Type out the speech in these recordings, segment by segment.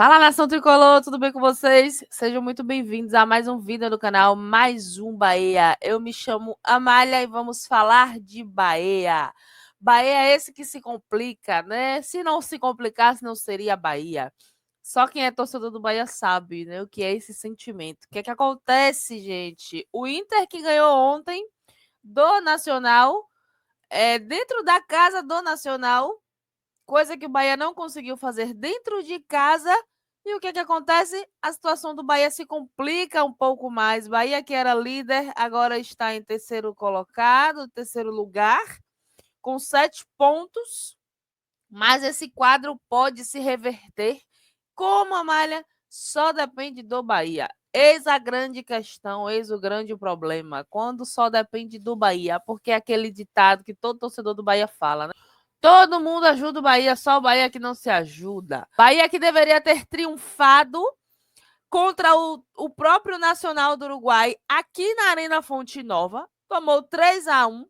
Fala, nação tricolor, tudo bem com vocês? Sejam muito bem-vindos a mais um vídeo do canal, mais um Bahia. Eu me chamo Amália e vamos falar de Bahia. Bahia é esse que se complica, né? Se não se complicasse, não seria Bahia. Só quem é torcedor do Bahia sabe, né, o que é esse sentimento. O que é que acontece, gente? O Inter que ganhou ontem do Nacional, dentro da casa do Nacional, coisa que o Bahia não conseguiu fazer dentro de casa. E o que acontece? A situação do Bahia se complica um pouco mais. Bahia, que era líder, agora está em terceiro colocado, terceiro lugar, com 7 pontos. Mas esse quadro pode se reverter. Como, Amália? Só depende do Bahia. Eis a grande questão, eis o grande problema. Quando só depende do Bahia, porque é aquele ditado que todo torcedor do Bahia fala, né? Todo mundo ajuda o Bahia, só o Bahia que não se ajuda. Bahia que deveria ter triunfado contra o próprio Nacional do Uruguai aqui na Arena Fonte Nova. Tomou 3-1.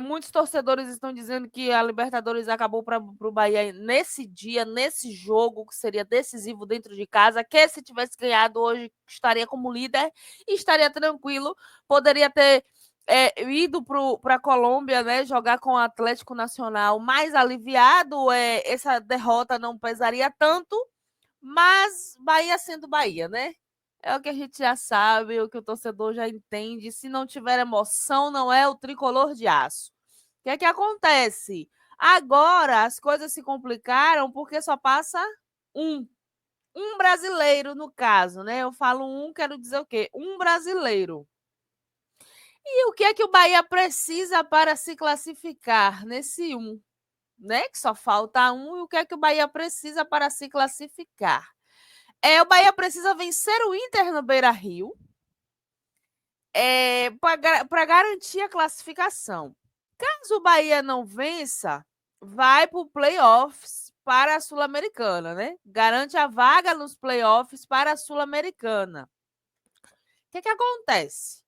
Muitos torcedores estão dizendo que a Libertadores acabou para o Bahia nesse dia, nesse jogo, que seria decisivo dentro de casa, que se tivesse ganhado hoje, estaria como líder e estaria tranquilo. Poderia ter ido para a Colômbia, né, jogar com o Atlético Nacional mais aliviado. Essa derrota não pesaria tanto, mas Bahia sendo Bahia, né? É o que a gente já sabe, o que o torcedor já entende. Se não tiver emoção, não é o tricolor de aço. O que é que acontece? Agora as coisas se complicaram porque só passa um. Um brasileiro, no caso, né? Eu falo um, quero dizer o quê? Um brasileiro. E o que é que o Bahia precisa para se classificar nesse um? Né? Que só falta um. E o que é que o Bahia precisa para se classificar? O Bahia precisa vencer o Inter no Beira-Rio, para garantir a classificação. Caso o Bahia não vença, vai para o playoffs para a Sul-Americana, né? Garante a vaga nos playoffs para a Sul-Americana. O que acontece?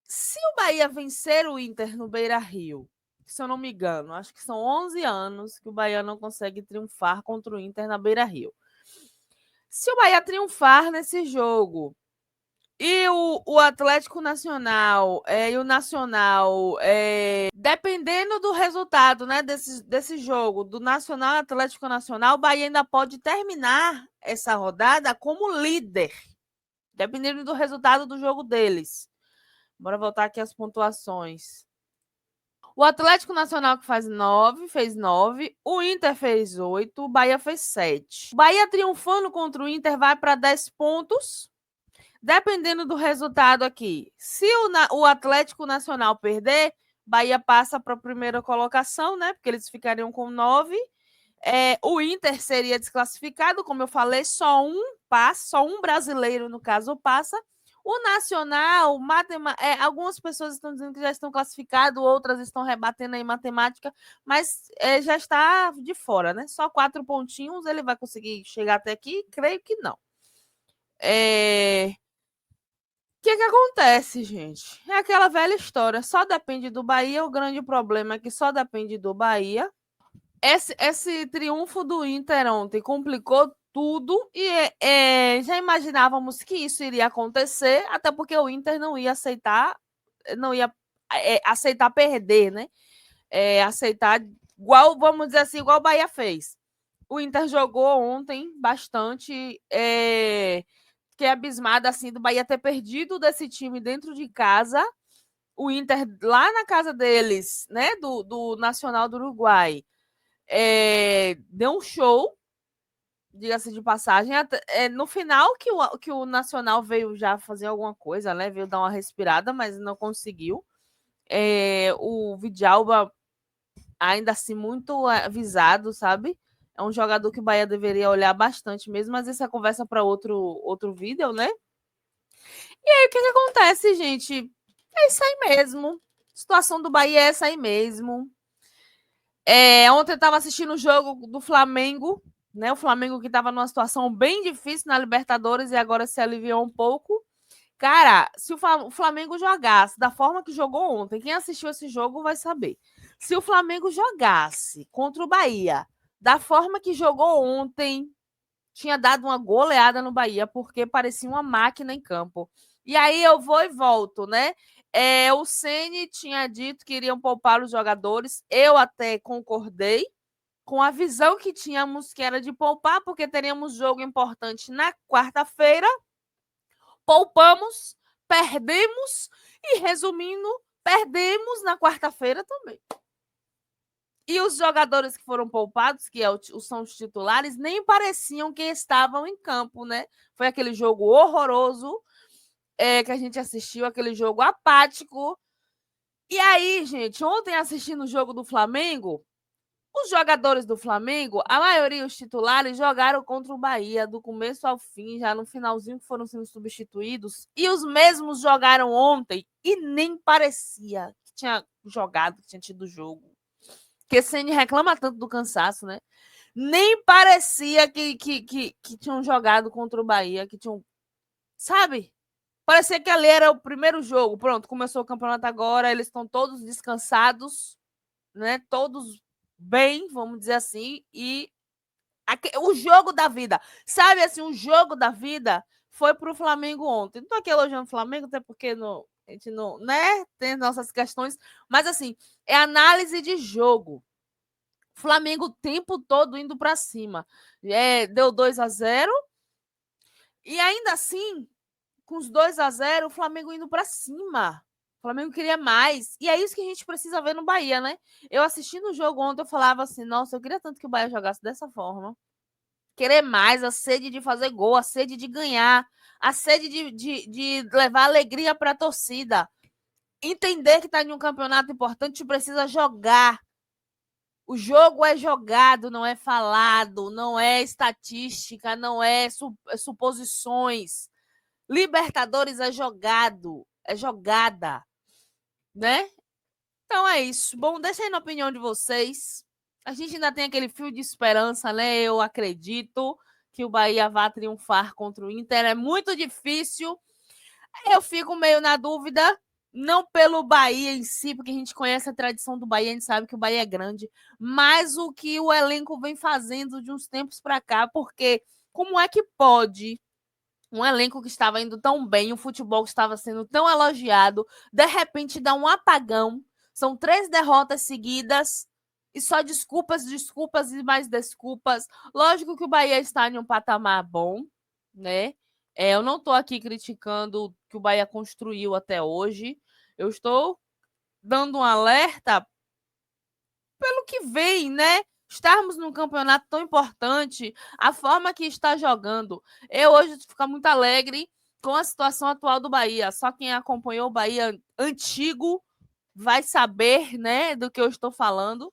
Se o Bahia vencer o Inter no Beira-Rio, se eu não me engano, acho que são 11 anos que o Bahia não consegue triunfar contra o Inter na Beira-Rio. Se o Bahia triunfar nesse jogo e o Atlético Nacional e o Nacional, dependendo do resultado, né, desse jogo, do Nacional e Atlético Nacional, o Bahia ainda pode terminar essa rodada como líder, dependendo do resultado do jogo deles. Bora voltar aqui às pontuações. O Atlético Nacional que fez 9, o Inter fez 8, o Bahia fez 7. O Bahia triunfando contra o Inter vai para 10 pontos. Dependendo do resultado aqui, se o Atlético Nacional perder, Bahia passa para a primeira colocação, né? Porque eles ficariam com 9. O Inter seria desclassificado, como eu falei, só um passa, só um brasileiro, no caso, passa. O Nacional, algumas pessoas estão dizendo que já estão classificados, outras estão rebatendo aí matemática, mas já está de fora, né? Só 4 pontinhos, ele vai conseguir chegar até aqui? Creio que não. O que acontece, gente? É aquela velha história, só depende do Bahia. O grande problema é que só depende do Bahia. Esse triunfo do Inter ontem complicou tudo e já imaginávamos que isso iria acontecer, até porque o Inter não ia aceitar perder, né? Aceitar igual, vamos dizer assim, igual o Bahia fez. O Inter jogou ontem bastante, fiquei abismada assim do Bahia ter perdido desse time dentro de casa. O Inter lá na casa deles, né, do Nacional do Uruguai, deu um show, diga-se de passagem. No final que o Nacional veio já fazer alguma coisa, né, veio dar uma respirada, mas não conseguiu. O Vidalba ainda assim muito avisado, sabe? É um jogador que o Bahia deveria olhar bastante mesmo, mas essa é conversa para outro vídeo, né? E aí, o que acontece, gente? É isso aí mesmo. A situação do Bahia é essa aí mesmo. Ontem eu estava assistindo o jogo do Flamengo, né? O Flamengo que estava numa situação bem difícil na Libertadores e agora se aliviou um pouco. Cara, se o Flamengo jogasse da forma que jogou ontem, quem assistiu esse jogo vai saber. Se o Flamengo jogasse contra o Bahia da forma que jogou ontem, tinha dado uma goleada no Bahia, porque parecia uma máquina em campo. E aí eu vou e volto, né? O Ceni tinha dito que iriam poupar os jogadores. Eu até concordei com a visão que tínhamos, que era de poupar, porque teríamos jogo importante na quarta-feira. Poupamos, perdemos e, resumindo, perdemos na quarta-feira também. E os jogadores que foram poupados, que são os titulares, nem pareciam que estavam em campo, né? Foi aquele jogo horroroso que a gente assistiu, aquele jogo apático. E aí, gente, ontem assistindo o jogo do Flamengo, os jogadores do Flamengo, a maioria, os titulares, jogaram contra o Bahia do começo ao fim, já no finalzinho foram sendo substituídos. E os mesmos jogaram ontem e nem parecia que tinha jogado, que tinha tido jogo. Porque Ceni reclama tanto do cansaço, né? Nem parecia que tinham jogado contra o Bahia, que tinham. Sabe? Parecia que ali era o primeiro jogo. Pronto, começou o campeonato agora, eles estão todos descansados, né? Todos bem, vamos dizer assim, e o jogo da vida, sabe assim, o jogo da vida foi pro Flamengo ontem. Não tô aqui elogiando o Flamengo, até porque a gente não, né, tem nossas questões, mas assim, é análise de jogo. Flamengo o tempo todo indo para cima. Deu 2-0 e ainda assim, com os 2-0, o Flamengo indo para cima. O Flamengo queria mais. E é isso que a gente precisa ver no Bahia, né? Eu assistindo o jogo ontem, eu falava assim, nossa, eu queria tanto que o Bahia jogasse dessa forma. Querer mais, a sede de fazer gol, a sede de ganhar, a sede de levar alegria para a torcida. Entender que está em um campeonato importante, precisa jogar. O jogo é jogado, não é falado, não é estatística, não é suposições. Libertadores é jogado, é jogada, né? Então é isso. Bom, deixa aí na opinião de vocês. A gente ainda tem aquele fio de esperança, né? Eu acredito que o Bahia vá triunfar contra o Inter. É muito difícil. Eu fico meio na dúvida, não pelo Bahia em si, porque a gente conhece a tradição do Bahia, a gente sabe que o Bahia é grande, mas o que o elenco vem fazendo de uns tempos para cá, porque como é que pode um elenco que estava indo tão bem, o futebol que estava sendo tão elogiado, de repente dá um apagão, são 3 derrotas seguidas, e só desculpas, desculpas e mais desculpas. Lógico que o Bahia está em um patamar bom, né? Eu não estou aqui criticando o que o Bahia construiu até hoje. Eu estou dando um alerta pelo que vem, né? Estarmos num campeonato tão importante, a forma que está jogando. Eu hoje fico muito alegre com a situação atual do Bahia. Só quem acompanhou o Bahia antigo vai saber, né, do que eu estou falando.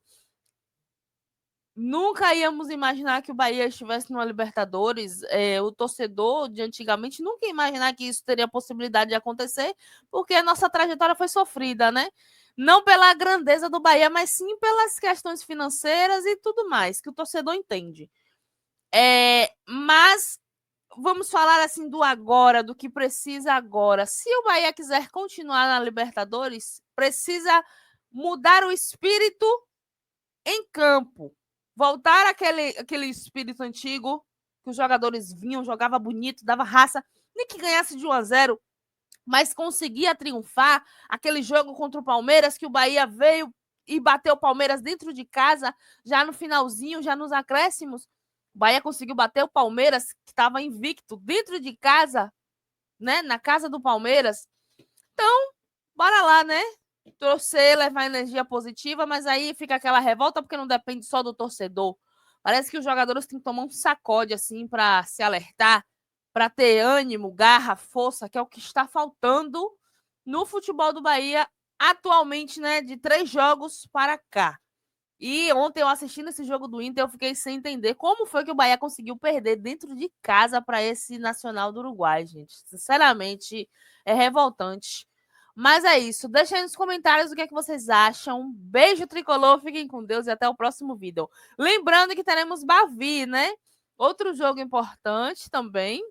Nunca íamos imaginar que o Bahia estivesse numa Libertadores. O torcedor de antigamente nunca ia imaginar que isso teria possibilidade de acontecer, porque a nossa trajetória foi sofrida, né? Não pela grandeza do Bahia, mas sim pelas questões financeiras e tudo mais, que o torcedor entende. Mas vamos falar assim do agora, do que precisa agora. Se o Bahia quiser continuar na Libertadores, precisa mudar o espírito em campo. Voltar aquele espírito antigo, que os jogadores vinham, jogava bonito, dava raça, nem que ganhasse de 1-0, mas conseguia triunfar. Aquele jogo contra o Palmeiras, que o Bahia veio e bateu o Palmeiras dentro de casa, já no finalzinho, já nos acréscimos. O Bahia conseguiu bater o Palmeiras, que estava invicto, dentro de casa, né? Na casa do Palmeiras. Então, bora lá, né? Torcer, levar energia positiva, mas aí fica aquela revolta porque não depende só do torcedor. Parece que os jogadores têm que tomar um sacode assim para se alertar, para ter ânimo, garra, força, que é o que está faltando no futebol do Bahia atualmente, né? De 3 jogos para cá. E ontem eu assistindo esse jogo do Inter, eu fiquei sem entender como foi que o Bahia conseguiu perder dentro de casa para esse Nacional do Uruguai, gente. Sinceramente, é revoltante. Mas é isso. Deixa aí nos comentários o que é que vocês acham. Beijo tricolor, fiquem com Deus e até o próximo vídeo. Lembrando que teremos Bavi, né? Outro jogo importante também.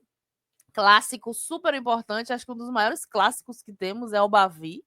Clássico super importante. Acho que um dos maiores clássicos que temos é o Bavi.